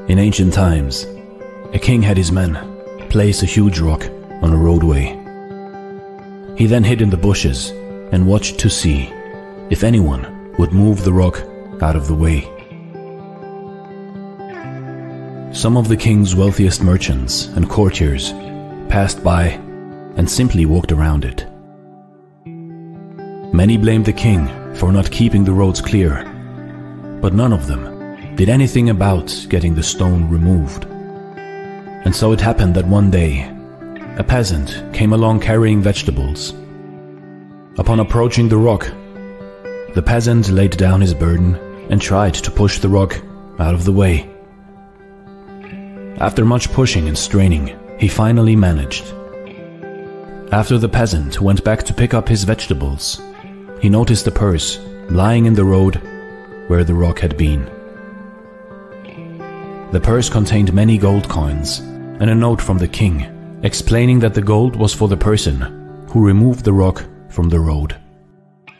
In ancient times, a king had his men place a huge rock on a roadway. He then hid in the bushes and watched to see if anyone would move the rock out of the way. Some of the king's wealthiest merchants and courtiers passed by and simply walked around it. Many blamed the king for not keeping the roads clear, but none of them did anything about getting the stone removed. And so it happened that one day, a peasant came along carrying vegetables. Upon approaching the rock, the peasant laid down his burden and tried to push the rock out of the way. After much pushing and straining, he finally managed. After the peasant went back to pick up his vegetables, he noticed a purse lying in the road where the rock had been. The purse contained many gold coins and a note from the king explaining that the gold was for the person who removed the rock from the road.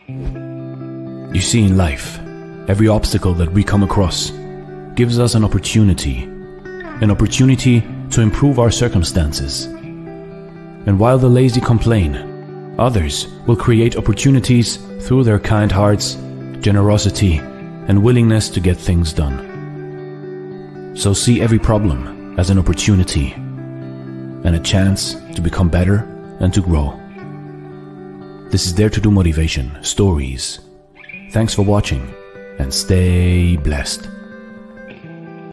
You see, in life, every obstacle that we come across gives us an opportunity to improve our circumstances. And while the lazy complain, others will create opportunities through their kind hearts, generosity, and willingness to get things done. So see every problem as an opportunity and a chance to become better and to grow. This is Dare to Do Motivation Stories. Thanks for watching and stay blessed.